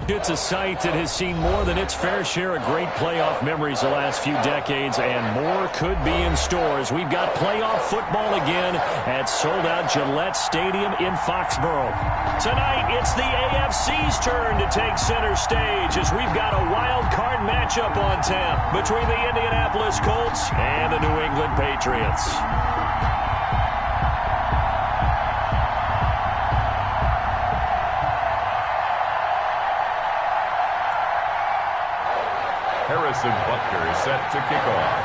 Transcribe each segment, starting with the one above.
It's a site that has seen more than its fair share of great playoff memories the last few decades, and more could be in store as we've got playoff football again at sold-out Gillette Stadium in Foxborough. Tonight, it's the AFC's turn to take center stage as we've got a wild card matchup on tap between the Indianapolis Colts and the New England Patriots. Harrison Butker is set to kick off.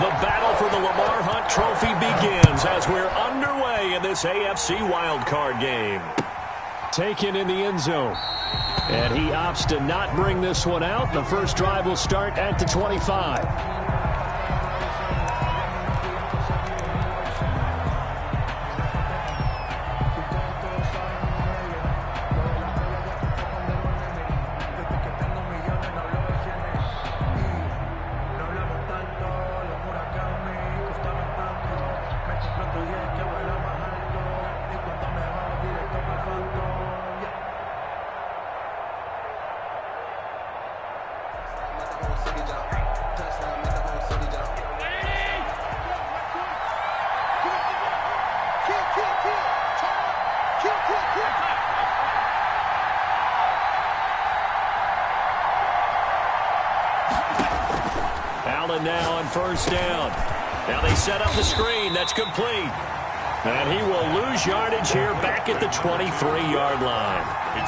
The battle for the Lamar Hunt Trophy begins as we're underway in this AFC wildcard game. Taken in the end zone. And he opts to not bring this one out. The first drive will start at the 25. Allen now on first down. Now they set up the screen. That's complete. And he will lose yardage here back at the 23-yard line.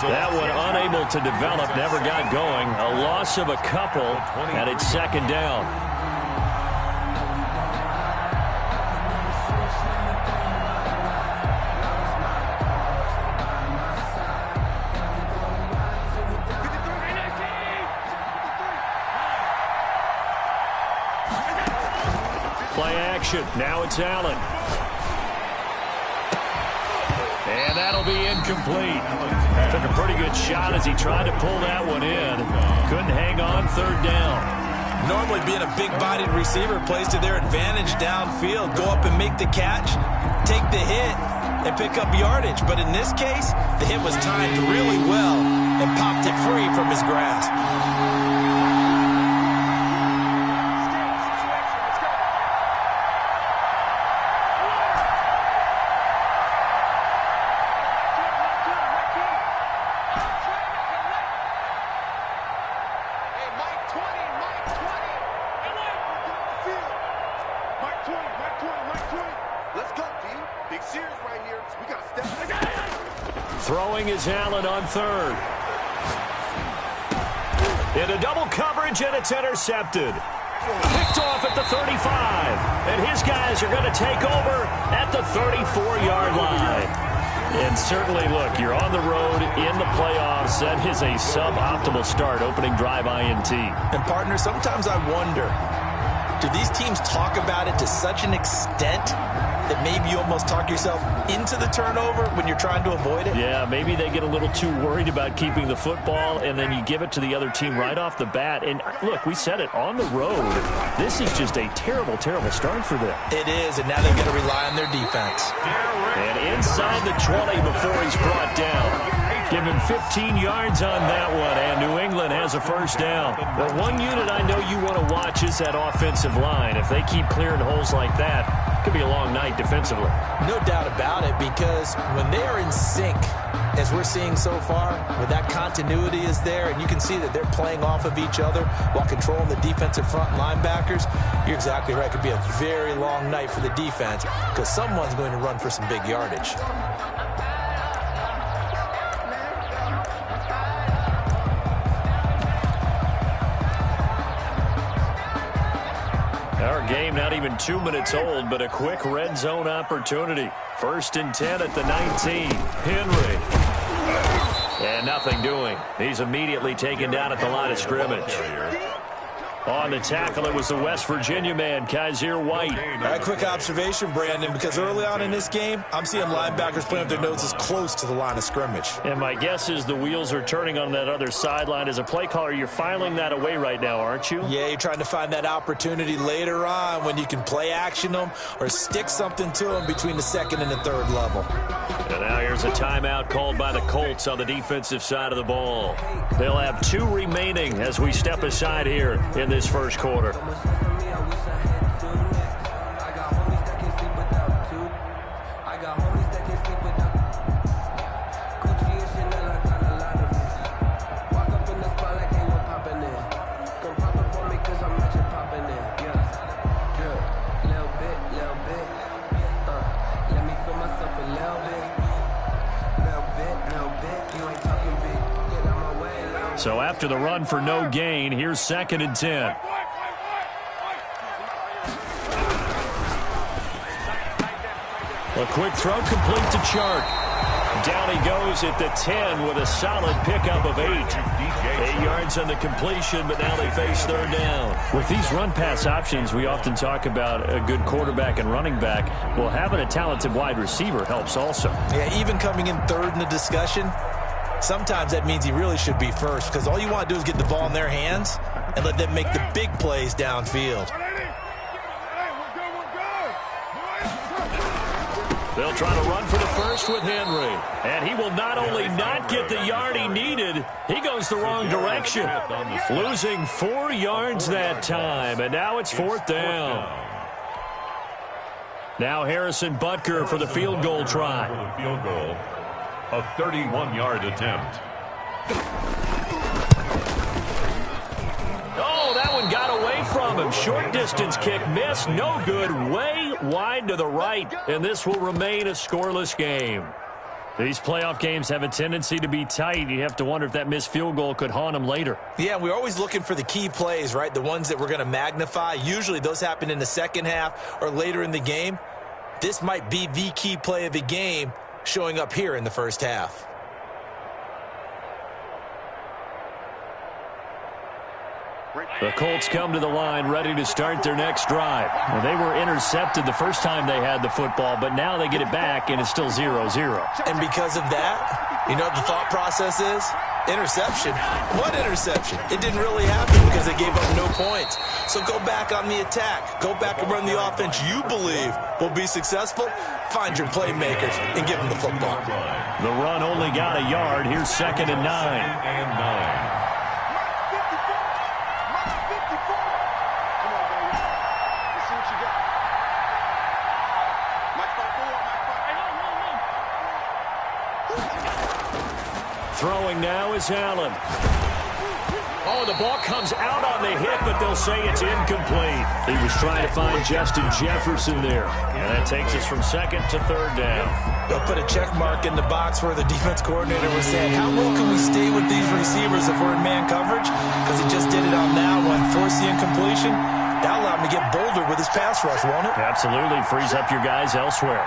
That one unable to develop, never got going. A loss of a couple, and it's second down. Play action. Now it's Allen. And that'll be incomplete. Took a pretty good shot as he tried to pull that one in. Couldn't hang on third down. Normally being a big-bodied receiver plays to their advantage downfield. Go up and make the catch, take the hit, and pick up yardage. But in this case, the hit was timed really well and popped it free from his grasp. Throwing is Allen on third. Into double coverage, and it's intercepted. Picked off at the 35. And his guys are going to take over at the 34-yard line. And certainly, look, you're on the road in the playoffs. That is a suboptimal start, opening drive INT. And, partner, sometimes I wonder, do these teams talk about it to such an extent that maybe you almost talk yourself into the turnover when you're trying to avoid it? Yeah, maybe they get a little too worried about keeping the football, and then you give it to the other team right off the bat. And, look, we said it, on the road, this is just a terrible, terrible start for them. It is, and now they've got to rely on their defense. And inside the 20 before he's brought down. Give him 15 yards on that one, and New England has a first down. But one unit I know you want to watch is that offensive line. If they keep clearing holes like that, it could be a long night defensively. No doubt about it, because when they are in sync, as we're seeing so far, where that continuity is there, and you can see that they're playing off of each other while controlling the defensive front linebackers, you're exactly right. It could be a very long night for the defense because someone's going to run for some big yardage. Our game not even 2 minutes old, but a quick red zone opportunity. 1st and 10 at the 19. Henry. And nothing doing. He's immediately taken down at the line of scrimmage. On the tackle, it was the West Virginia man, Kaiser White. A quick observation, Brandon, because early on in this game, I'm seeing linebackers playing with their noses close to the line of scrimmage. And my guess is the wheels are turning on that other sideline. As a play caller, you're filing that away right now, aren't you? Yeah, you're trying to find that opportunity later on when you can play action them or stick something to them between the second and the third level. And now here's a timeout called by the Colts on the defensive side of the ball. They'll have 2 remaining as we step aside here in this first quarter. So after the run for no gain, here's 2nd and 10. A quick throw complete to Chark. Down he goes at the 10 with a solid pickup of 8. 8 yards on the completion, but now they face 3rd down. With these run-pass options, we often talk about a good quarterback and running back. Well, having a talented wide receiver helps also. Yeah, even coming in 3rd in the discussion, sometimes that means he really should be first, because all you want to do is get the ball in their hands and let them make the big plays downfield. They'll try to run for the first with Henry. And he will not only not get the yard he needed, he goes the wrong direction. Losing 4 yards that time, and now it's 4th down. Now Harrison Butker for the field goal try. For the field goal, a 31-yard attempt. Oh, that one got away from him. Short distance kick missed. No good. Way wide to the right. And this will remain a scoreless game. These playoff games have a tendency to be tight. You have to wonder if that missed field goal could haunt them later. Yeah, we're always looking for the key plays, right? The ones that we're going to magnify. Usually those happen in the second half or later in the game. This might be the key play of the game showing up here in the first half. The Colts come to the line ready to start their next drive. Well, they were intercepted the first time they had the football, but now they get it back, and it's still 0-0. And because of that, you know what the thought process is? Interception. What interception? It didn't really happen because they gave up no points. So go back on the attack. Go back and run the offense you believe will be successful. Find your playmakers and give them the football. The run only got a yard. Here's 2nd and 9. Throwing now is Allen. Oh, the ball comes out on the hit, but they'll say it's incomplete. He was trying to find Justin Jefferson there. And that takes us from 2nd to 3rd down. They'll put a check mark in the box where the defense coordinator was saying, how well can we stay with these receivers if we're in man coverage? Because he just did it on that one. Force the incompletion. That'll allow him to get bolder with his pass rush, won't it? Absolutely. Frees up your guys elsewhere.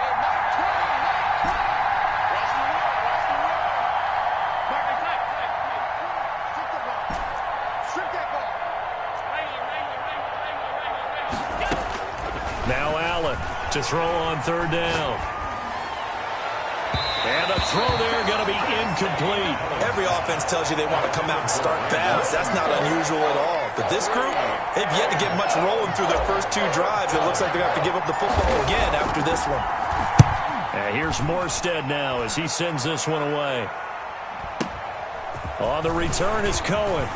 Now Allen to throw on 3rd down. And a throw there going to be incomplete. Every offense tells you they want to come out and start fast. That's not unusual at all. But this group, they've yet to get much rolling through their first 2 drives. It looks like they're going to have to give up the football again after this one. And here's Morstead now as he sends this one away. On the return is Cohen.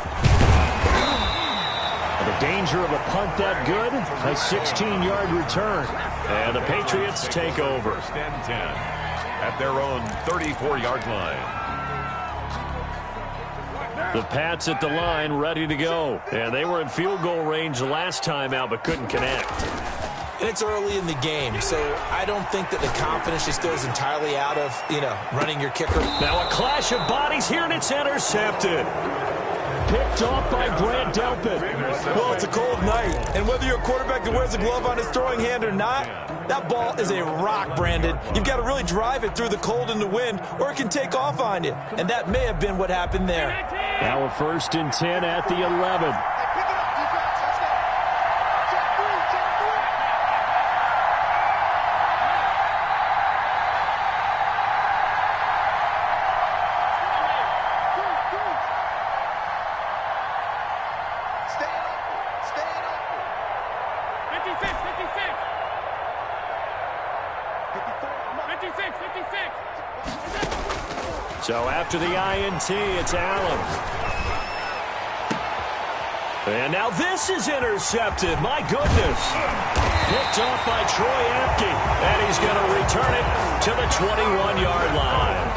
The danger of a punt that good, a 16-yard return. And the Patriots take over. 1st and 10 at their own 34-yard line. The Pats at the line ready to go. And they were in field goal range the last time out but couldn't connect. And it's early in the game, so I don't think that the confidence just goes entirely out of, running your kicker. Now a clash of bodies here, and it's intercepted. Picked off by Grant Delpit. Well, it's a cold night, and whether you're a quarterback that wears a glove on his throwing hand or not, that ball is a rock, Brandon. You've got to really drive it through the cold and the wind, or it can take off on you, and that may have been what happened there. Now a 1st and 10 at the 11. So after the INT, it's Allen. And now this is intercepted. My goodness. Picked off by Troy Apke. And he's going to return it to the 21-yard line.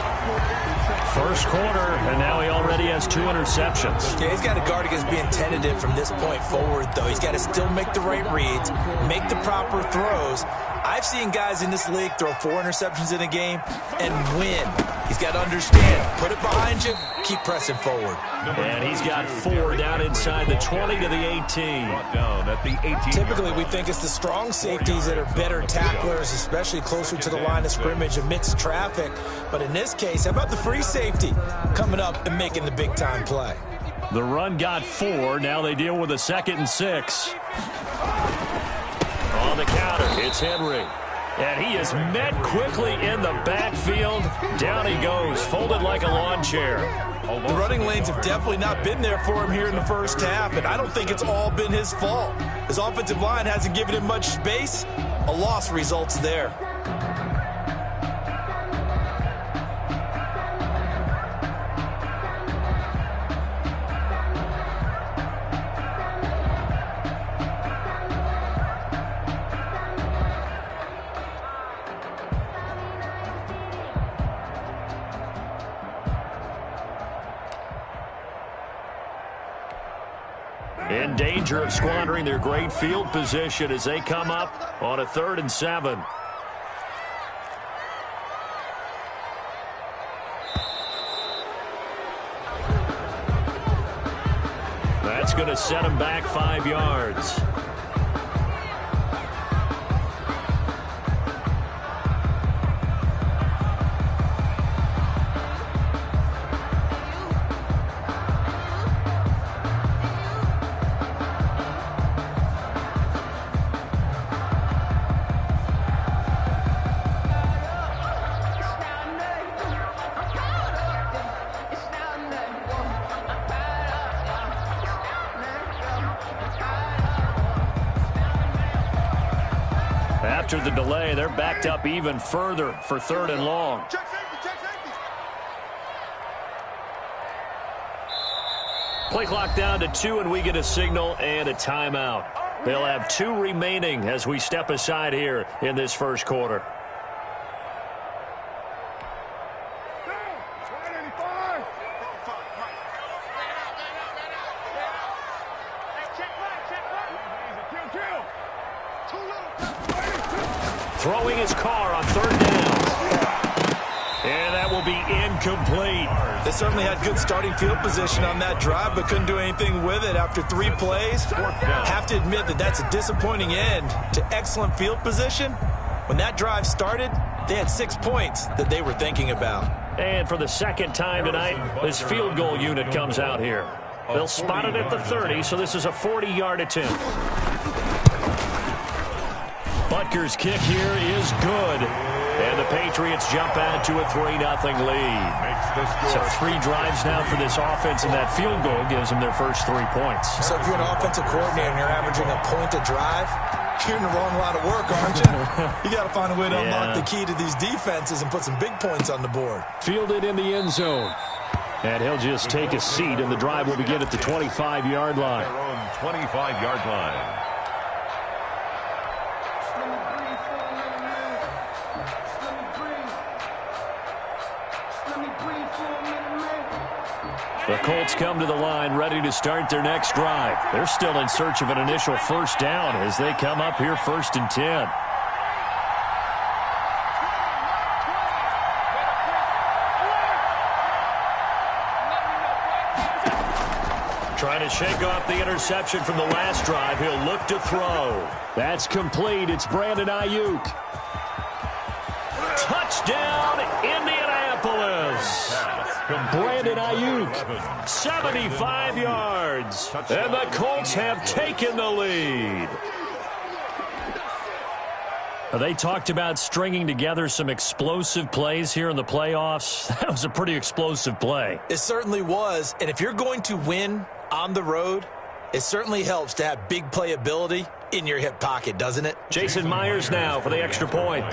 First quarter, and now he already has 2 interceptions. Yeah, he's got to guard against being tentative from this point forward, though. He's got to still make the right reads, make the proper throws. I've seen guys in this league throw 4 interceptions in a game and win. He's got to understand, put it behind you, keep pressing forward. And he's got 4 down inside the 20 to the 18. Typically, we think it's the strong safeties that are better tacklers, especially closer to the line of scrimmage amidst traffic. But in this case, how about the free safety coming up and making the big-time play? The run got 4. Now they deal with a 2nd and 6. On the counter, it's Henry. And he is met quickly in the backfield. Down he goes, folded like a lawn chair. The running lanes have definitely not been there for him here in the first half, and I don't think it's all been his fault. His offensive line hasn't given him much space. A loss results there. In danger of squandering their great field position as they come up on a 3rd and 7. That's going to set them back 5 yards. After the delay, they're backed up even further for 3rd and long. Play clock down to 2, and we get a signal and a timeout. They'll have 2 remaining as we step aside here in this first quarter. Throwing his car on 3rd down. And that will be incomplete. They certainly had good starting field position on that drive, but couldn't do anything with it after 3 plays. Have to admit that that's a disappointing end to excellent field position. When that drive started, they had 6 points that they were thinking about. And for the 2nd time tonight, this field goal unit comes out here. They'll spot it at the 30, so this is a 40-yard attempt. Butker's kick here is good. And the Patriots jump out to a 3-0 lead. So 3 drives now for this offense, and that field goal gives them their first 3 points. So if you're an offensive coordinator and you're averaging a point a drive, you're in the wrong line of work, aren't you? You got to find a way to unlock the key to these defenses and put some big points on the board. Fielded in the end zone. And he'll just take a seat, and the drive will begin at the 25-yard line. Their own 25-yard line. The Colts come to the line ready to start their next drive. They're still in search of an initial first down as they come up here 1st and 10. Trying to shake off the interception from the last drive. He'll look to throw. That's complete. It's Brandon Ayuk. Touchdown, Indianapolis. Brandon Ayuk, 75 yards. And the Colts have taken the lead. They talked about stringing together some explosive plays here in the playoffs. That was a pretty explosive play. It certainly was. And if you're going to win on the road, it certainly helps to have big playability in your hip pocket, doesn't it? Jason Myers now for the extra point.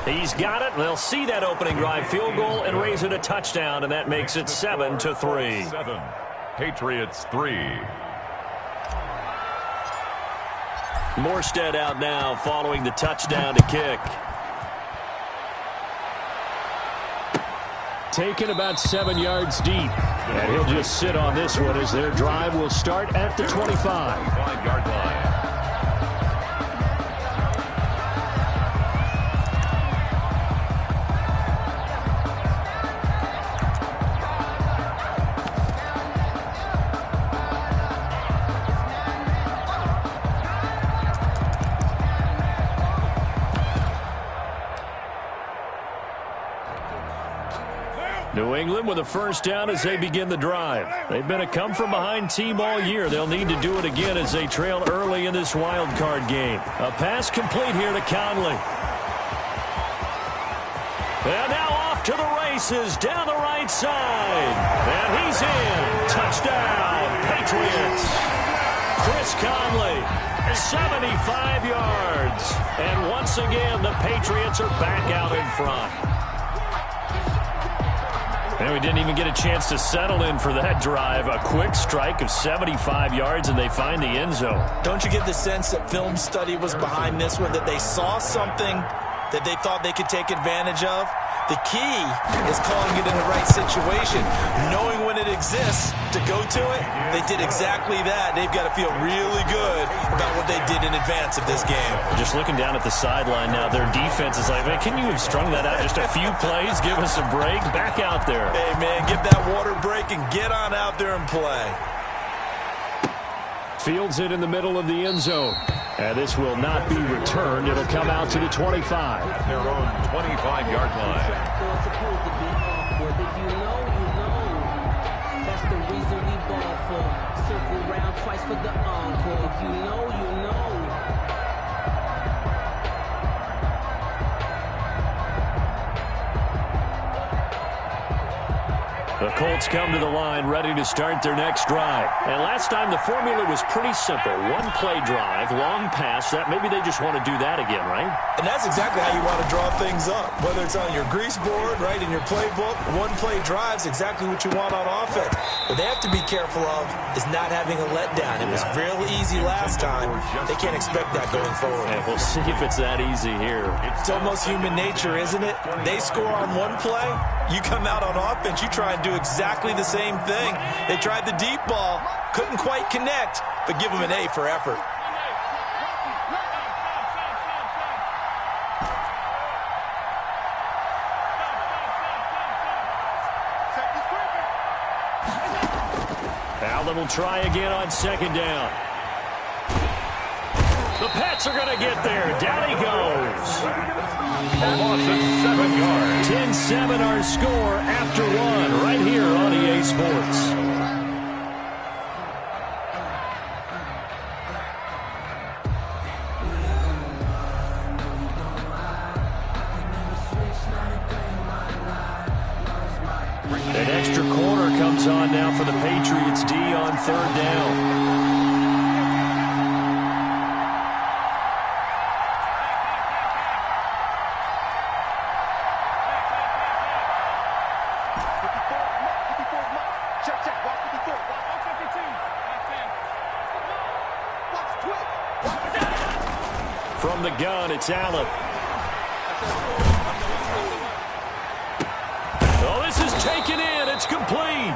He's got it. They'll see that opening drive field goal and raise it a touchdown, and that makes it 7-3. 7. Patriots 3. Morstead out now following the touchdown to kick. Taken about 7 yards deep. And he'll just sit on this one as their drive will start at the 25. 5-yard line. New England with a first down as they begin the drive. They've been a come-from-behind team all year. They'll need to do it again as they trail early in this wild card game. A pass complete here to Conley. And now off to the races down the right side. And he's in. Touchdown, Patriots. Chris Conley, 75 yards. And once again, the Patriots are back out in front. And we didn't even get a chance to settle in for that drive. A quick strike of 75 yards, and they find the end zone. Don't you get the sense that film study was behind this one, that they saw something that they thought they could take advantage of? The key is calling it in the right situation, knowing when it exists to go to it. They did exactly that. They've got to feel really good about what they did in advance of this game. Just looking down at the sideline now, their defense is like, man, can you have strung that out just a few plays? Give us a break. Back out there. Hey, man, give that water break and get on out there and play. Fields it in the middle of the end zone. And this will not be returned. It'll come out to the 25. At their own 25-yard line. If you know, you know. That's the reason we ball for. Circle round twice for the encore. If you know, you know. The Colts come to the line ready to start their next drive. And last time the formula was pretty simple. One play drive, long pass. That maybe they just want to do that again, right? And that's exactly how you want to draw things up. Whether it's on your grease board, right, in your playbook, one play drive's exactly what you want on offense. What they have to be careful of is not having a letdown. It was real easy last time. They can't expect that going forward. And we'll see if it's that easy here. It's almost human nature, isn't it? They score on one play, you come out on offense, you try and do exactly the same thing. They tried the deep ball, couldn't quite connect, but give them an A for effort. Allen will try again on second down. The Pats are going to get there. Down he goes. A loss of 7 yards. 10-7 our score after one right here on EA Sports. An extra corner comes on now for the Patriots D on third down. From the gun, it's Allen. Oh, this is taken in. It's complete.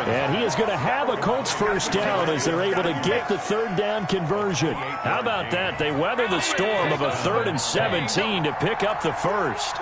And he is going to have a Colts first down as they're able to get the third down conversion. How about that? They weather the storm of a 3rd and 17 to pick up the first.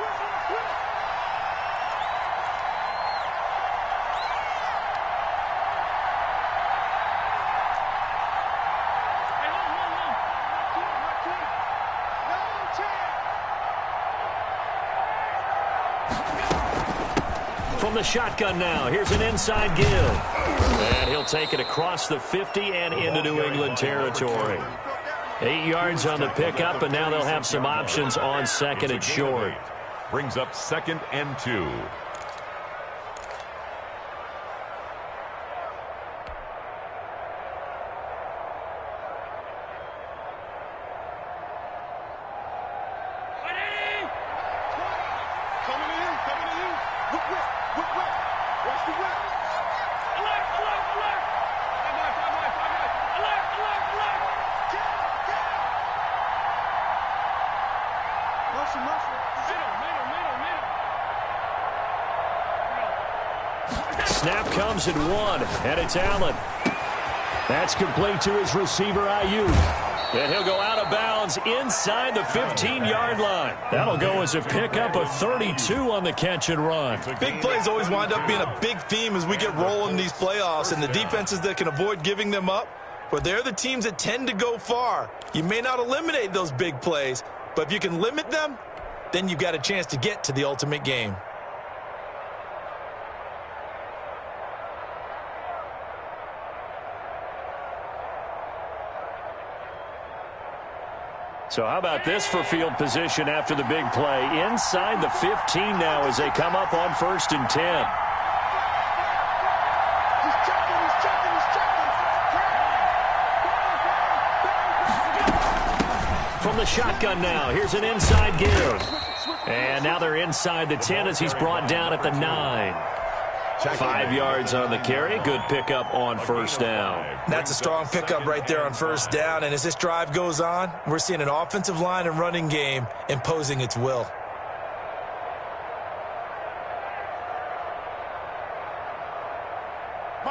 From the shotgun now, here's an inside give. And he'll take it across the 50 and into New England territory. 8 yards on the pickup, and now they'll have some options on second and short. Brings up 2nd and 2. snap comes at 1, and it's Allen. That's complete to his receiver, Ayuk. And he'll go out of bounds inside the 15-yard line. That'll go as a pickup of 32 on the catch and run. Big plays always wind up being a big theme as we get rolling in these playoffs, and the defenses that can avoid giving them up, but they're the teams that tend to go far. You may not eliminate those big plays, but if you can limit them, then you've got a chance to get to the ultimate game. So how about this for field position after the big play? Inside the 15 now as they come up on 1st and 10. From the shotgun now, here's an inside give. And now they're inside the 10 as he's brought down at the 9. 5 yards on the carry. Good pickup on 1st down. That's a strong pickup right there on 1st down. And as this drive goes on, we're seeing an offensive line and running game imposing its will.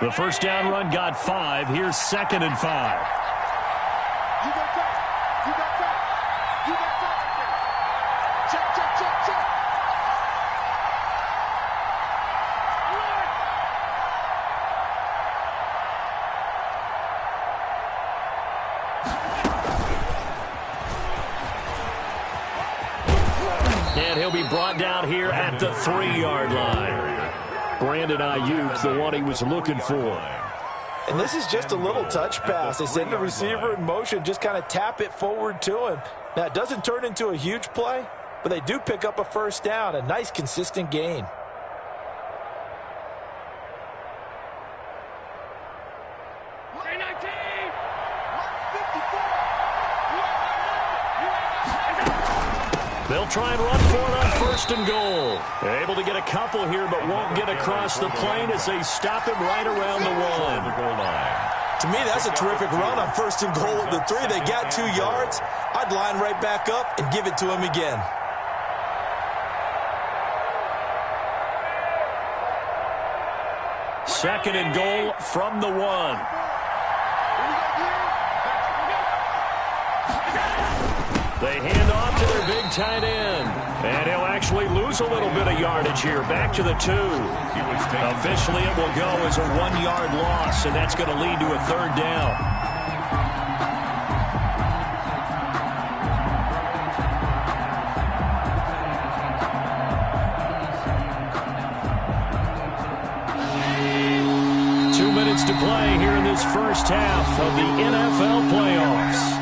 The 1st down run got 5. Here's 2nd and 5. And he'll be brought down here at the 3-yard line. Brandon Ayuk, the one he was looking for. And this is just a little touch pass. They send the receiver in motion, just kind of tap it forward to him. Now, it doesn't turn into a huge play, but they do pick up a 1st down, a nice, consistent gain. They'll try and run for it on 1st and goal. They're able to get a couple here, but won't get across the plane as they stop him right around the 1. To me, that's a terrific run on 1st and goal at the 3. They got 2 yards. I'd line right back up and give it to him again. Second and goal from the 1. They hand off to their big tight end. And he'll actually lose a little bit of yardage here. Back to the 2. Officially, it will go as a 1-yard loss, and that's going to lead to a 3rd down. To play here in this first half of the NFL playoffs.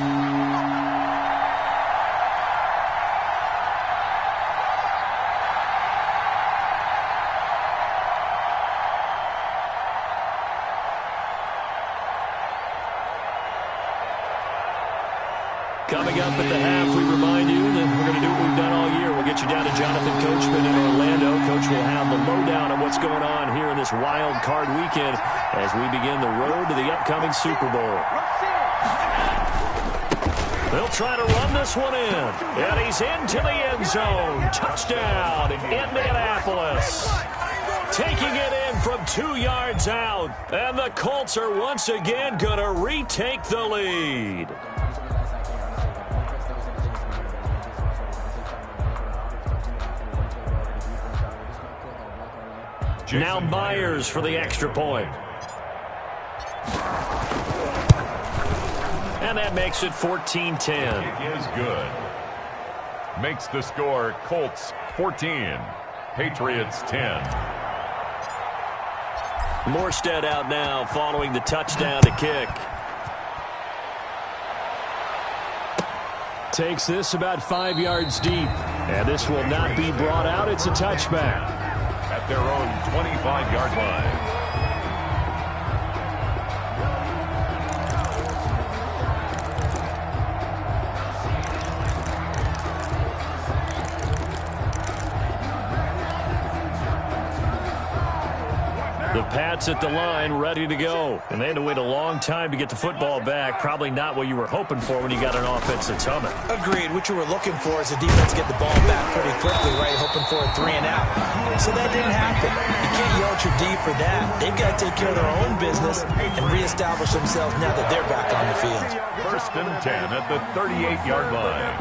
Coming up at the half, we remind you that we're going to do what we've done all year. We'll get you down to Jonathan Coachman in Orlando. Coach will have the lowdown on what's going on here in this wild card weekend as we begin the road to the upcoming Super Bowl. They'll try to run this one in. And he's into the end zone. Touchdown in Indianapolis. Taking it in from 2 yards out. And the Colts are once again going to retake the lead. Now Myers for the extra point. And that makes it 14-10. It is good. Makes the score Colts 14, Patriots 10. Morstead out now following the touchdown to kick. Takes this about 5 yards deep. And this will not be brought out. It's a touchback. At their own 25-yard line. The Pats at the line, ready to go. And they had to wait a long time to get the football back. Probably not what you were hoping for when you got an offense that's humming. Agreed. What you were looking for is the defense get the ball back pretty quickly, right? Hoping for a 3 and out. So that didn't happen. You can't yell at your D for that. They've got to take care of their own business and reestablish themselves now that they're back on the field. 1st and 10 at the 38-yard line.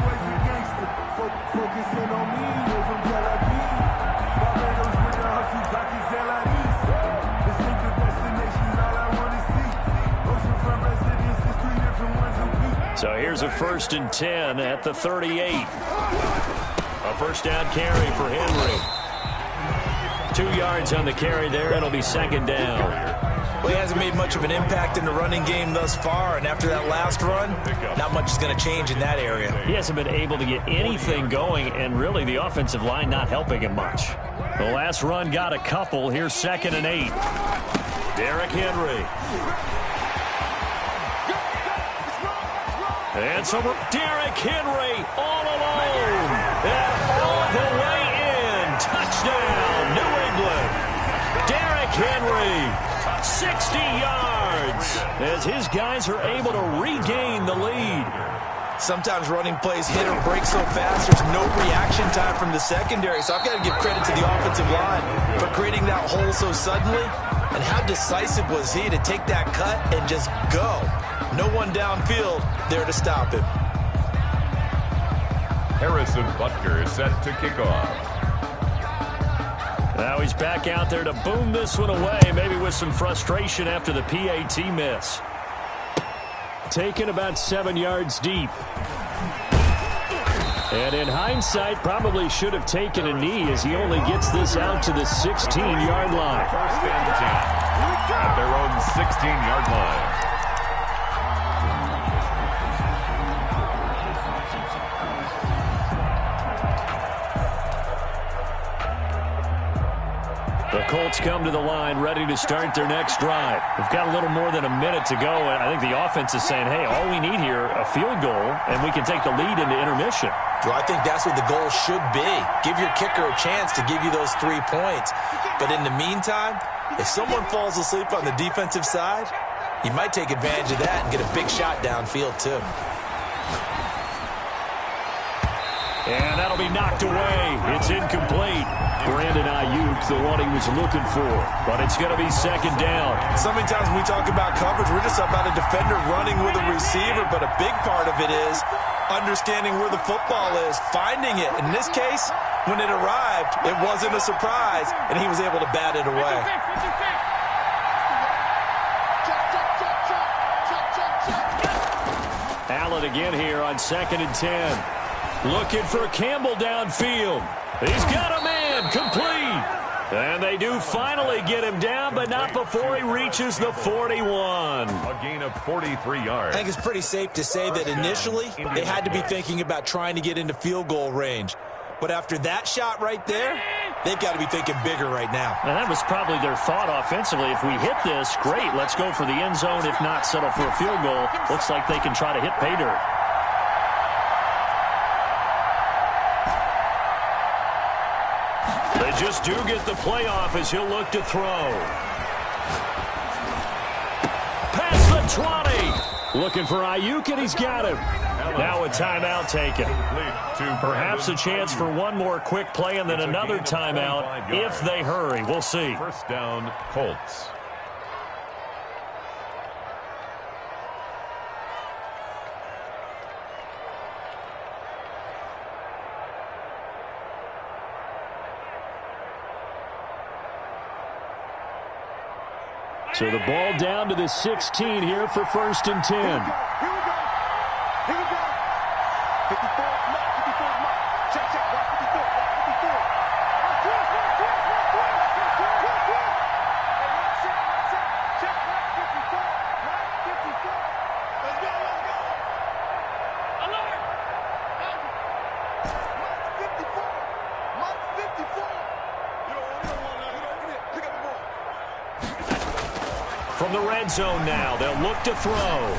So here's a 1st and 10 at the 38. A first down carry for Henry. 2 yards on the carry there. It'll be 2nd down. Well, he hasn't made much of an impact in the running game thus far, and after that last run, not much is going to change in that area. He hasn't been able to get anything going, and really the offensive line not helping him much. The last run got a couple. Here's 2nd and 8. Derrick Henry. And so Derrick Henry all alone. And all the way in. Touchdown, New England. Derrick Henry, 60 yards. As his guys are able to regain the lead. Sometimes running plays hit or break so fast, there's no reaction time from the secondary. So I've got to give credit to the offensive line for creating that hole so suddenly. And how decisive was he to take that cut and just go? No one downfield there to stop him. Harrison Butker is set to kick off. Now he's back out there to boom this one away, maybe with some frustration after the PAT miss. Taken about 7 yards deep. And in hindsight, probably should have taken a knee as he only gets this out to the 16-yard line. 1st and 10 at their own 16-yard line. The Colts come to the line ready to start their next drive. We've got a little more than a minute to go, and I think the offense is saying, hey, all we need here, a field goal, and we can take the lead into intermission. Well, I think that's what the goal should be. Give your kicker a chance to give you those 3 points. But in the meantime, if someone falls asleep on the defensive side, you might take advantage of that and get a big shot downfield, too. And that'll be knocked away. It's incomplete. Brandon Ayuk, the one he was looking for. But it's going to be 2nd down. So many times when we talk about coverage, we're just about a defender running with a receiver, but a big part of it is understanding where the football is, finding it. In this case, when it arrived, it wasn't a surprise, and he was able to bat it away. Allen again here on 2nd and 10. Looking for Campbell downfield. He's got a man, complete. And they do finally get him down, but not before he reaches the 41. A gain of 43 yards. I think it's pretty safe to say that initially they had to be thinking about trying to get into field goal range. But after that shot right there, they've got to be thinking bigger right now. And that was probably their thought offensively. If we hit this, great, let's go for the end zone. If not, settle for a field goal. Looks like they can try to hit pay dirt. They just do get the playoff as he'll look to throw. Past the 20. Looking for Ayuk, and he's got him. Now a timeout taken. Perhaps a chance for one more quick play and then another timeout if they hurry. We'll see. 1st down, Colts. So the ball down to the 16 here for 1st and 10. Here we go. Here we go. 54, mark, 54, mark. Check, check, mark 54, mark 54. Check, mark 54, mark 54. Let's go, let's go. Alert. Mark 54, mark 54. You don't want to pick up the ball. From the red zone now, they'll look to throw.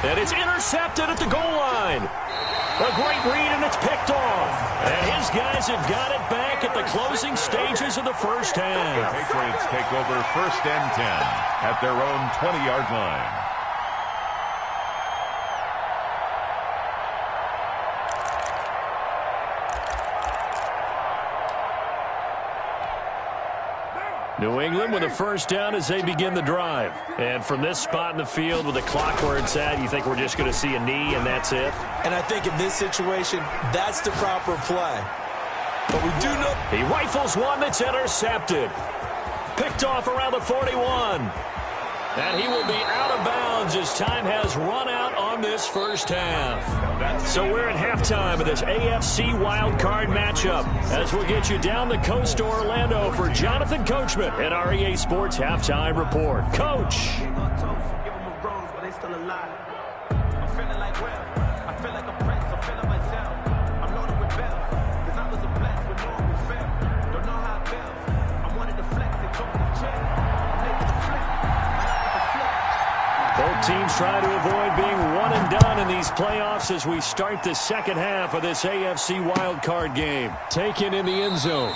And it's intercepted at the goal line. A great read, and it's picked off. And his guys have got it back at the closing stages of the first half. The Patriots take over 1st and 10 at their own 20-yard line. New England with a first down as they begin the drive. And from this spot in the field with the clock where it's at, you think we're just going to see a knee and that's it? And I think in this situation, that's the proper play. But we do know... He rifles one that's intercepted. Picked off around the 41. And he will be out of bounds as time has run out on this first half. So we're at halftime of this AFC wildcard matchup as we'll get you down the coast to Orlando for Jonathan Coachman at our EA Sports Halftime Report. Coach. Both teams try to avoid being one and done in these playoffs as we start the second half of this AFC wildcard game. Taken in the end zone.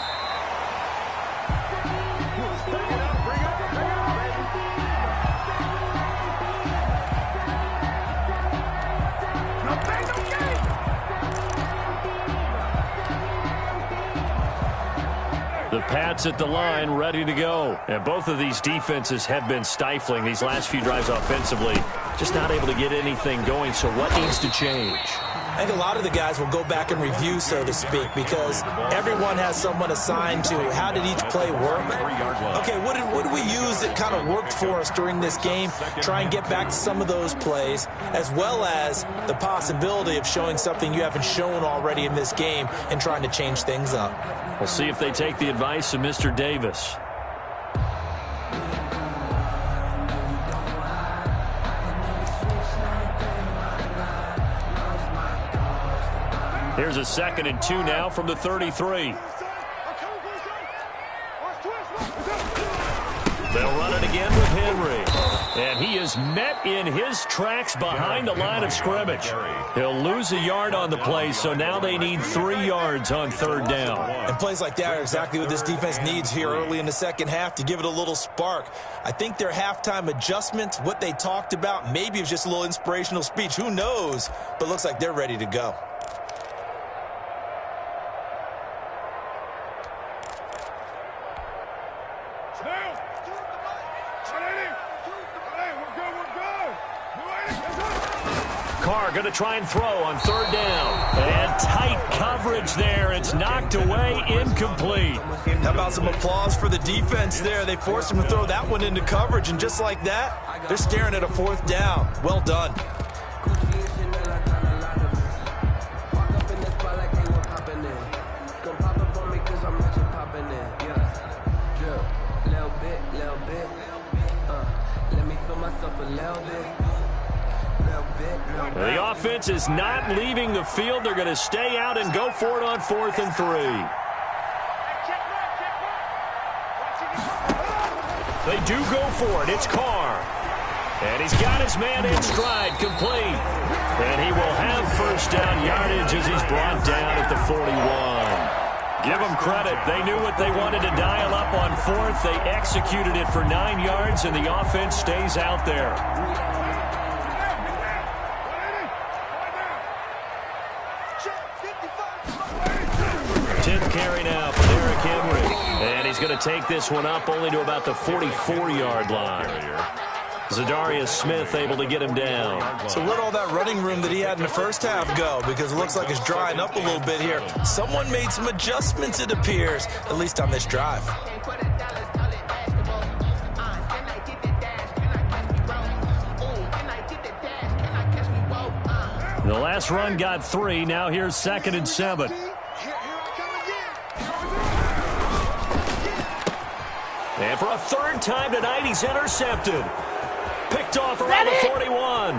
The Pats at the line, ready to go. And both of these defenses have been stifling these last few drives offensively. Just not able to get anything going, so what needs to change? I think a lot of the guys will go back and review, so to speak, because everyone has someone assigned to how did each play work. Okay, what did we use that kind of worked for us during this game? Try and get back to some of those plays, as well as the possibility of showing something you haven't shown already in this game and trying to change things up. We'll see if they take the advice of Mr. Davis. Here's a 2nd and 2 now from the 33. They'll run it again with Henry. And he is met in his tracks behind the line of scrimmage. He'll lose a yard on the play, so now they need 3 yards on 3rd down. And plays like that are exactly what this defense needs here early in the second half to give it a little spark. I think their halftime adjustments, what they talked about, maybe it was just a little inspirational speech. Who knows? But it looks like they're ready to go. Carr going to try and throw on 3rd down. And tight coverage there. It's knocked away, incomplete. How about some applause for the defense there? They forced him to throw that one into coverage, and just like that, they're staring at a 4th down. Well done. The offense is not leaving the field. They're going to stay out and go for it on 4th and 3. They do go for it. It's Carr. And he's got his man in stride, complete. And he will have 1st down yardage as he's brought down at the 41. Give them credit. They knew what they wanted to dial up on 4th. They executed it for 9 yards, and the offense stays out there. 10th carry now for Derrick Henry. And he's going to take this one up only to about the 44-yard line. Zadarius Smith able to get him down. So let all that running room that he had in the first half go, because it looks like it's drying up a little bit here. Someone made some adjustments, it appears, at least on this drive. The last run got 3. Now here's 2nd and 7. And for a 3rd time tonight, he's intercepted. Picked off around the 41.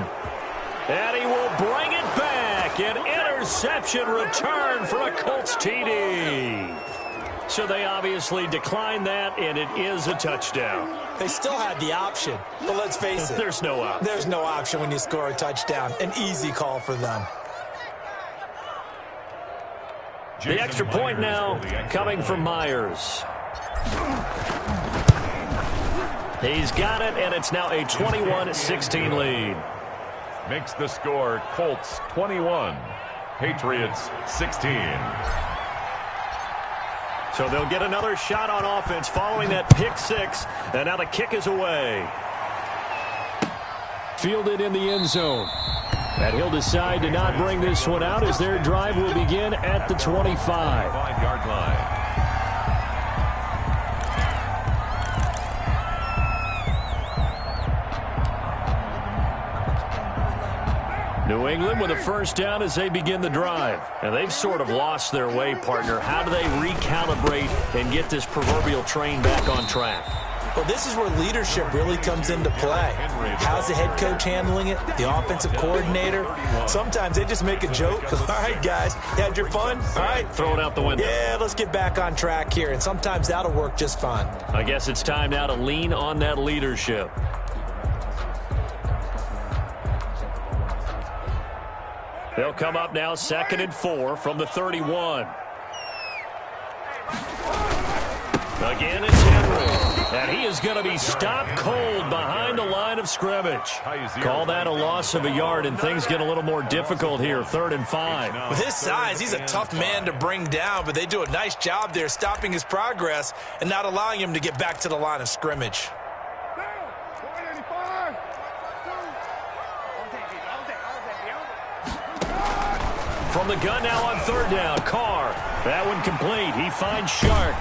And he will bring it back. An interception return for a Colts TD. So they obviously declined that, and it is a touchdown. They still had the option, but let's face it. There's no option. There's no option when you score a touchdown. An easy call for them. The extra point now coming from Myers. He's got it, and it's now a 21-16 lead. Makes the score Colts 21, Patriots 16. So they'll get another shot on offense following that pick six, and now the kick is away. Fielded in the end zone. And he'll decide to not bring this one out as their drive will begin at the 25. 5-yard line. New England with a first down as they begin the drive. And they've sort of lost their way, partner. How do they recalibrate and get this proverbial train back on track? Well, this is where leadership really comes into play. How's the head coach handling it? The offensive coordinator? Sometimes they just make a joke. All right, guys, you had your fun? All right. Throw it out the window. Yeah, let's get back on track here. And sometimes that'll work just fine. I guess it's time now to lean on that leadership. They'll come up now 2nd and 4 from the 31. Again, it's Henry. And he is going to be stopped cold behind the line of scrimmage. Call that a loss of a yard, and things get a little more difficult here. 3rd and 5. With his size, he's a tough man to bring down, but they do a nice job there stopping his progress and not allowing him to get back to the line of scrimmage. From the gun now on 3rd down. Carr. That one complete. He finds Shark.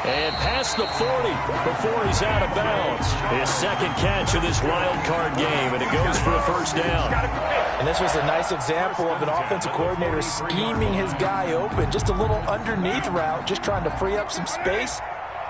And past the 40 before he's out of bounds. His 2nd catch of this wild card game, and it goes for a first down. And this was a nice example of an offensive coordinator scheming his guy open. Just a little underneath route, just trying to free up some space,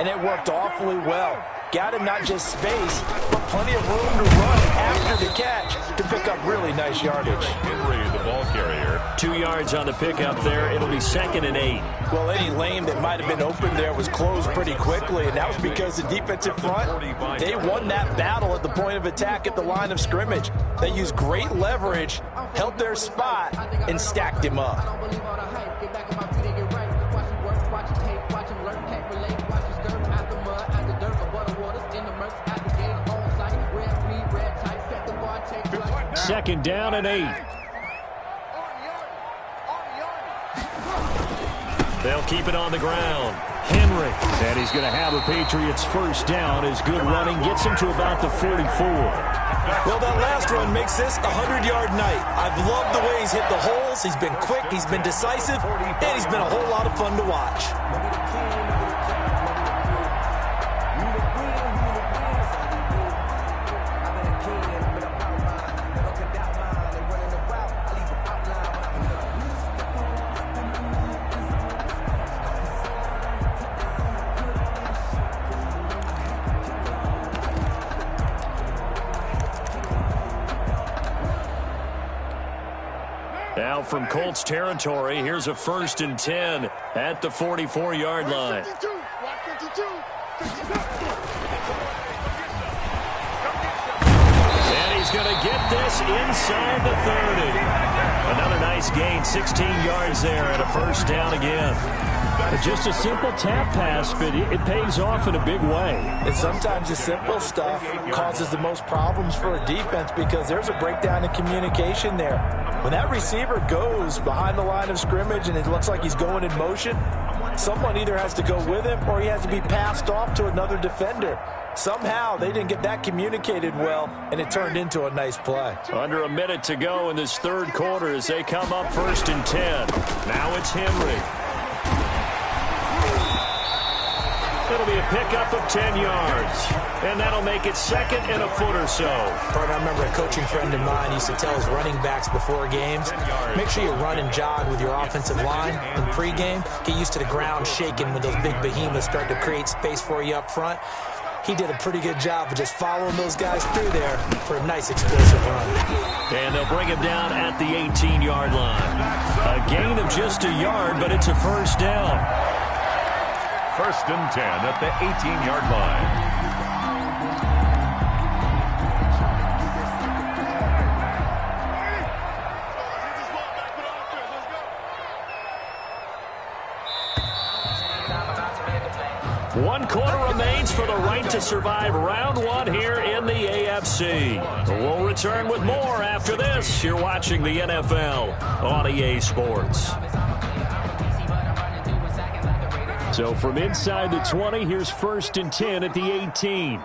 and it worked awfully well. Got him not just space, but plenty of room to run after the catch to pick up really nice yardage. Henry, the ball carrier. 2 yards on the pickup there. It'll be 2nd and 8. Well, any lane that might have been open there was closed pretty quickly, and that was because the defensive front, they won that battle at the point of attack at the line of scrimmage. They used great leverage, held their spot, and stacked him up. Second down and 8. They'll keep it on the ground. Henry. And he's going to have a Patriots first down. His good running gets him to about the 44. Well, that last run makes this a 100-yard night. I've loved the way he's hit the holes. He's been quick, he's been decisive, and he's been a whole lot of fun to watch. Now from Colts territory, here's a 1st and 10 at the 44-yard line. And he's going to get this inside the 30. Another nice gain, 16 yards there and a first down again. Just a simple tap pass, but it pays off in a big way. And sometimes the simple stuff causes the most problems for a defense because there's a breakdown in communication there. When that receiver goes behind the line of scrimmage and it looks like he's going in motion, someone either has to go with him or he has to be passed off to another defender. Somehow they didn't get that communicated well, and it turned into a nice play. Under a minute to go in this 3rd quarter as they come up 1st and 10. Now it's Henry. It'll be a pickup of 10 yards. And that'll make it 2nd and a foot or so. Partner, I remember a coaching friend of mine used to tell his running backs before games, make sure you run and jog with your offensive line in pregame. Get used to the ground shaking when those big behemoths start to create space for you up front. He did a pretty good job of just following those guys through there for a nice explosive run. And they'll bring him down at the 18-yard line. A gain of just a yard, but it's a first down. First and 10 at the 18-yard line. One quarter remains for the right to survive round one here in the AFC. We'll return with more after this. You're watching the NFL on EA Sports. So from inside the 20, here's first and 10 at the 18.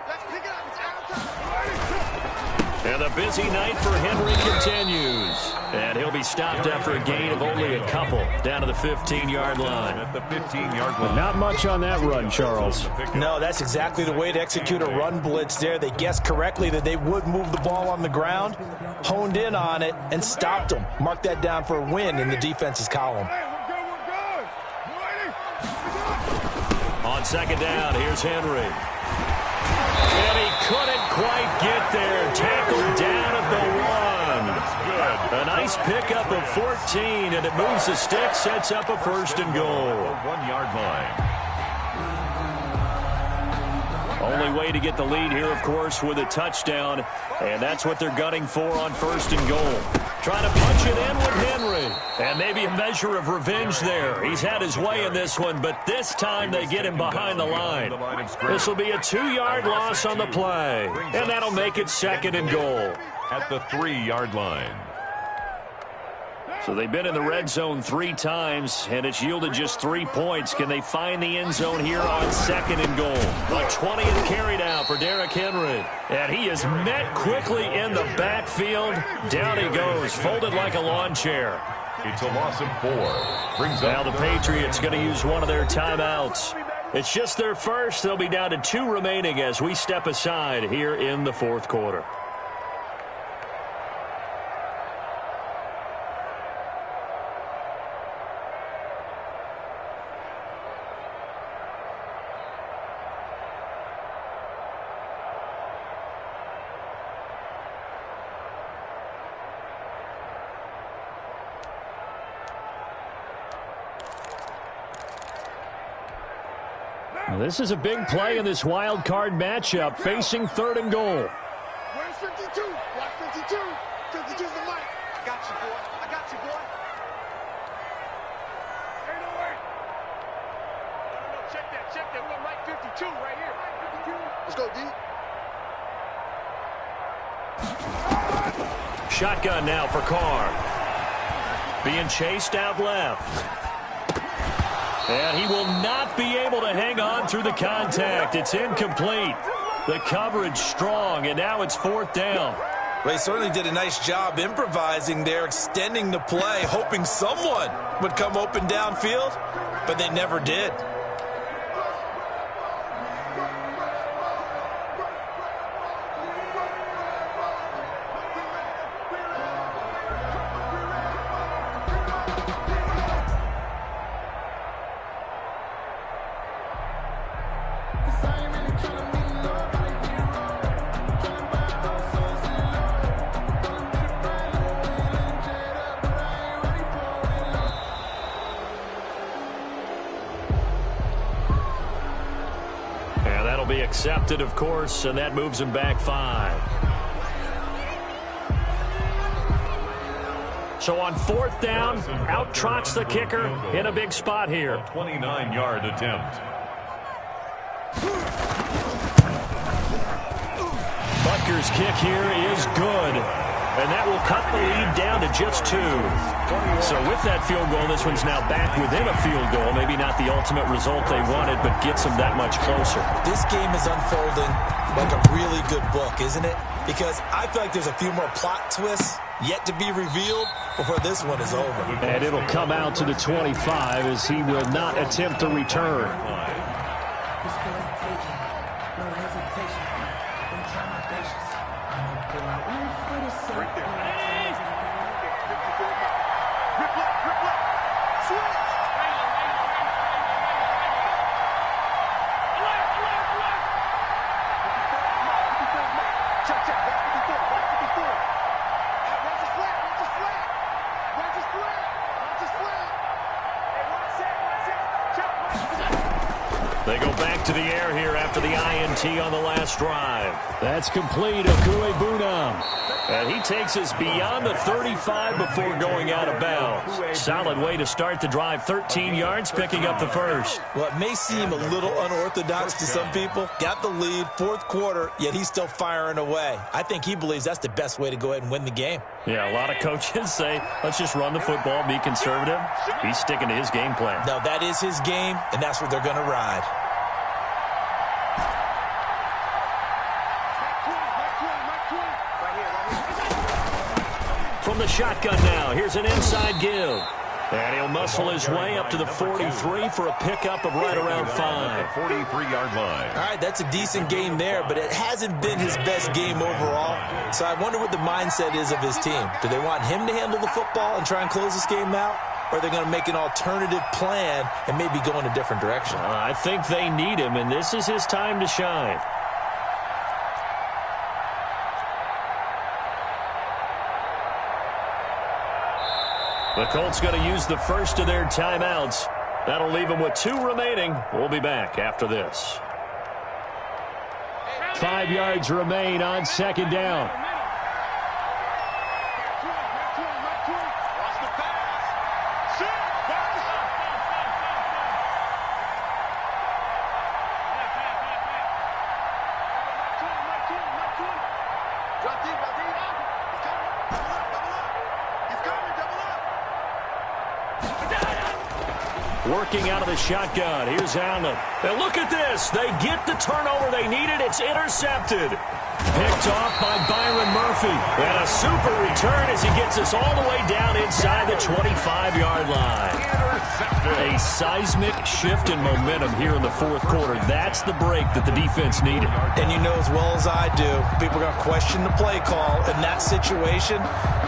And the busy night for Henry continues. And he'll be stopped after a gain of only a couple down to the 15-yard line. At the 15-yard line. Not much on that run, Charles. No, that's exactly the way to execute a run blitz there. They guessed correctly that they would move the ball on the ground, honed in on it, and stopped them. Mark that down for a win in the defense's column. On second down, here's Henry. And he couldn't quite get there. Tackled down at the 1. A nice pickup of 14, and it moves the stick, sets up a first and goal. 1-yard line. Only way to get the lead here, of course, with a touchdown, and that's what they're gunning for on first and goal. Trying to punch it in with Henry, and maybe a measure of revenge there. He's had his way in this one, but this time they get him behind the line. This will be a 2-yard loss on the play, and that'll make it second and goal. At the 3-yard line. So they've been in the red zone 3 times, and it's yielded just 3 points. Can they find the end zone here on second and goal? A 20th carry down for Derrick Henry. And he is met quickly in the backfield. Down he goes, folded like a lawn chair. It's a loss of 4. Brings now up the Patriots going to use one of their timeouts. It's just their first. They'll be down to 2 remaining as we step aside here in the fourth quarter. This is a big play in this wild card matchup, facing third and goal. Where's 52? Watch 52. 52's the mic. I got you, boy. I got you, boy. Ain't no way. No, check that. Check that. We're on mic 52 right here. Let's go, D. Shotgun now for Carr. Being chased out left. And he will not be able to hang on through the contact. It's incomplete. The coverage strong, and now it's fourth down. Well, he certainly did a nice job improvising there, extending the play, hoping someone would come open downfield, but they never did. Be accepted, of course, and that moves him back 5. So on fourth down, out trots the kicker in a big spot here. A 29-yard attempt. Butker's kick here is good, and that will cut the lead down to just 2. So with that field goal, this one's now back within a field goal. Maybe not the ultimate result they wanted, but gets them that much closer. This game is unfolding like a really good book, isn't it? Because I feel like there's a few more plot twists yet to be revealed before this one is over. And it'll come out to the 25 as he will not attempt to return. They go back to the air here after the INT on the last drive. That's complete. Okuebunam. And he takes us beyond the 35 before going out of bounds. Solid way to start the drive. 13 yards, picking up the first. Well, it may seem a little unorthodox to some people. Got the lead, fourth quarter, yet he's still firing away. I think he believes that's the best way to go ahead and win the game. Yeah, a lot of coaches say, let's just run the football, be conservative. He's sticking to his game plan. No, that is his game, and that's what they're going to ride. From the shotgun now, here's an inside give. And he'll muscle his way up to the 43 for a pickup of right around 5. 43-yard line. All right, that's a decent game there, but it hasn't been his best game overall. So I wonder what the mindset is of his team. Do they want him to handle the football and try and close this game out? Or are they going to make an alternative plan and maybe go in a different direction? I think they need him, and this is his time to shine. The Colts going to use the first of their timeouts. That'll leave them with 2 remaining. We'll be back after this. 5 yards remain on second down. Working out of the shotgun. Here's Allen. And look at this. They get the turnover they needed. It's intercepted. Picked off by Byron Murphy. And a super return as he gets us all the way down inside the 25-yard line. Intercepted. A seismic shift in momentum here in the fourth quarter. That's the break that the defense needed. And you know as well as I do, people are going to question the play call in that situation.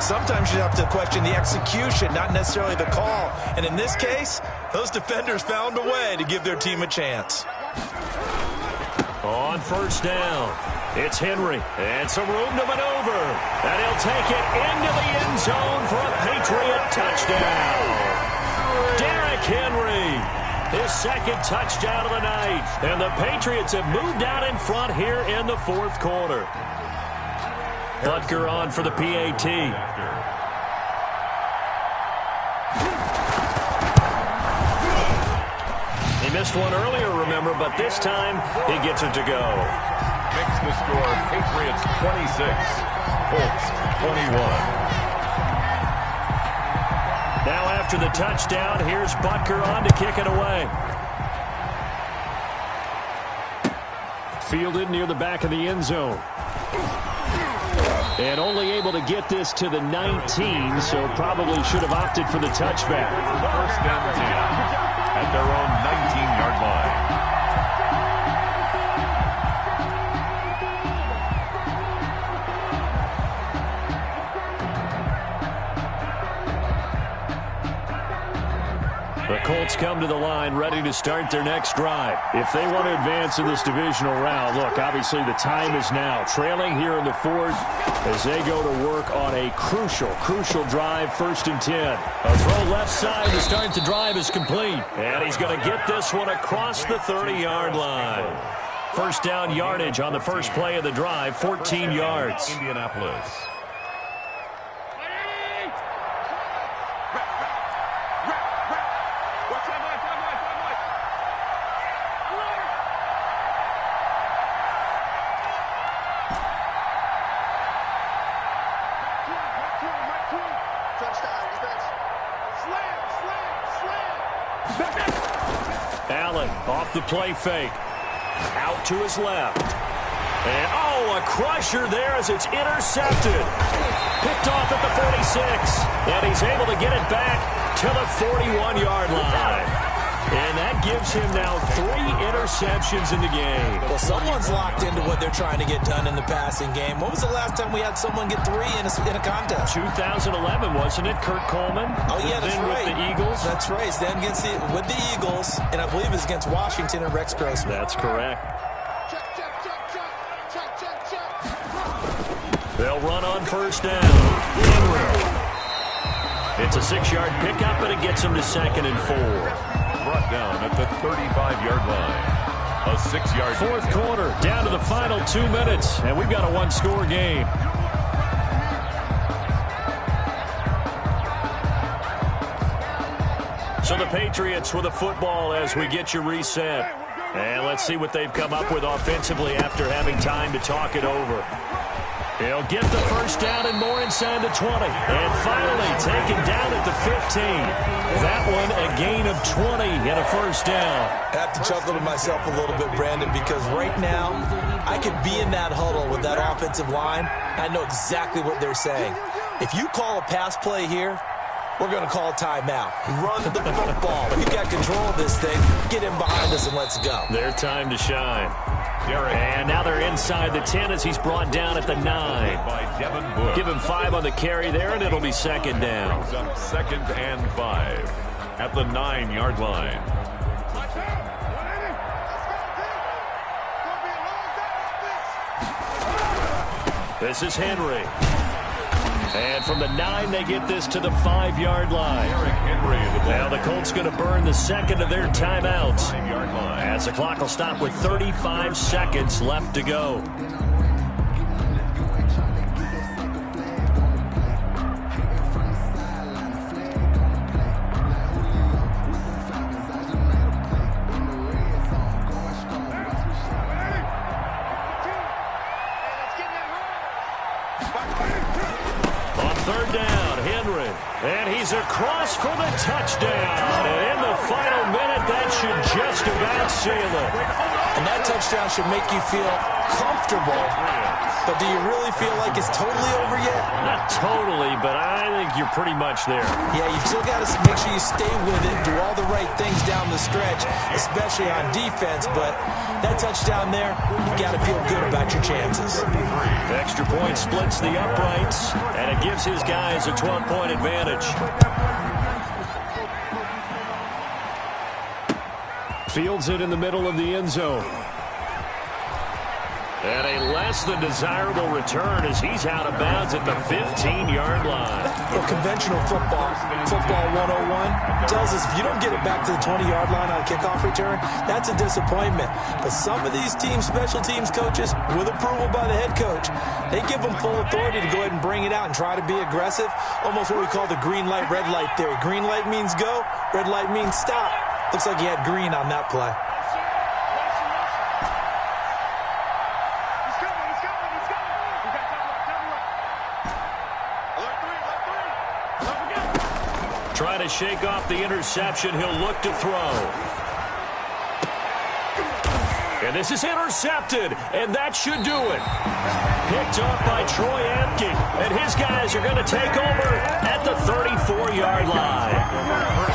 Sometimes you have to question the execution, not necessarily the call. And in this case, those defenders found a way to give their team a chance. On first down, it's Henry. And some room to maneuver. And he'll take it into the end zone for a Patriot touchdown. Derrick Henry, his second touchdown of the night. And the Patriots have moved out in front here in the fourth quarter. Butker on for the PAT. He missed one earlier, remember, but this time he gets it to go. Makes the score Patriots 26, Colts 21. Now after the touchdown, here's Butker on to kick it away. Fielded near the back of the end zone. And only able to get this to the 19, so probably should have opted for the touchback. First down 10 at their own 19-yard line. The Colts come to the line ready to start their next drive. If they want to advance in this divisional round, look, obviously the time is now. Trailing here in the fourth as they go to work on a crucial drive, 1st and 10. A throw left side to start the drive is complete. And he's going to get this one across the 30-yard line. First down yardage on the first play of the drive, 14 yards. Indianapolis. Allen off the play fake. Out to his left. And, oh, a crusher there as it's intercepted. Picked off at the 46. And he's able to get it back to the 41-yard line. And that gives him now 3 interceptions in the game. Well, someone's locked into what they're trying to get done in the passing game. When was the last time we had someone get 3 in a contest? 2011, wasn't it, Kurt Coleman? Oh, yeah, that's right. With the Eagles? That's right. It's then with the Eagles, and I believe it's against Washington and Rex Grossman. That's correct. They'll run on first down. Henry. It's a 6-yard pickup, but it gets him to 2nd and 4. Brought down at the 35-yard line. A 6-yard Fourth quarter, down to the final 2 minutes, and we've got a one-score game. So the Patriots with the football as we get you reset. And let's see what they've come up with offensively after having time to talk it over. He'll get the first down and more inside the 20. And finally taken down at the 15. That one a gain of 20 and a first down. I have to chuckle to myself a little bit, Brandon, because right now I could be in that huddle with that offensive line. I know exactly what they're saying. If you call a pass play here, we're going to call a timeout. Run the football. We've got control of this thing. Get in behind us and let's go. Their time to shine. And now they're inside the 10 as he's brought down at the 9. Give him 5 on the carry there, and it'll be second down. Second and 5 at the 9-yard line. This is Henry. And from the 9, they get this to the 5-yard line. Now the Colts going to burn the second of their timeouts, as the clock will stop with 35 seconds left to go. Third down, Henry. And he's across for the touchdown. And in the final minute, that should just about seal it. And that touchdown should make you feel comfortable. But do you really feel like it's totally over yet? Not totally, but I think you're pretty much there. Yeah, you still got to make sure you stay with it, do all the right things down the stretch, especially on defense. But that touchdown there, you've got to feel good about your chances. Extra point splits the uprights, and it gives his guys a 12-point advantage. Fields it in the middle of the end zone. And a less than desirable return as he's out of bounds at the 15-yard line. Well, conventional football 101, tells us if you don't get it back to the 20-yard line on a kickoff return, that's a disappointment. But some of these special teams coaches, with approval by the head coach, they give them full authority to go ahead and bring it out and try to be aggressive. Almost what we call the green light, red light theory. Green light means go, red light means stop. Looks like he had green on that play. Trying to shake off the interception. He'll look to throw. And this is intercepted, and that should do it. Picked up by Troy Apke, and his guys are going to take over at the 34-yard line.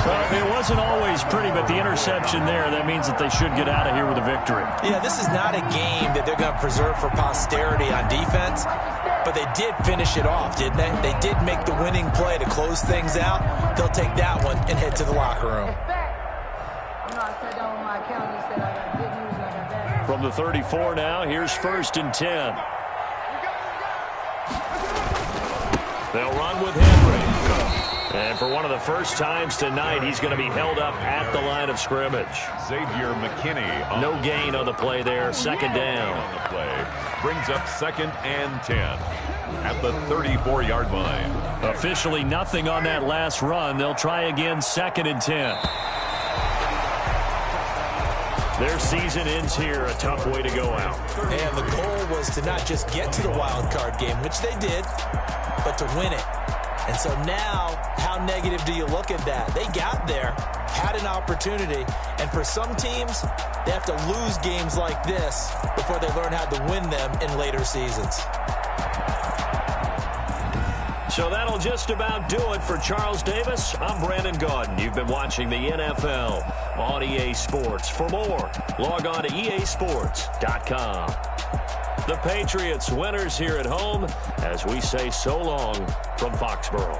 Well, it wasn't always pretty, but the interception there, that means that they should get out of here with a victory. Yeah, this is not a game that they're going to preserve for posterity on defense, but they did finish it off, didn't they? They did make the winning play to close things out. They'll take that one and head to the locker room. From the 34 now, here's 1st and 10. They'll run with Henry. And for one of the first times tonight, he's going to be held up at the line of scrimmage. Xavier McKinney. No gain on the play there. Second down. On the play. Brings up 2nd and 10 at the 34-yard line. Officially nothing on that last run. They'll try again 2nd and 10. Their season ends here. A tough way to go out. And the goal was to not just get to the wild card game, which they did, but to win it. And so now, how negative do you look at that? They got there, had an opportunity, and for some teams, they have to lose games like this before they learn how to win them in later seasons. So that'll just about do it for Charles Davis. I'm Brandon Gaudin. You've been watching the NFL on EA Sports. For more, log on to easports.com. The Patriots winners here at home as we say so long from Foxborough.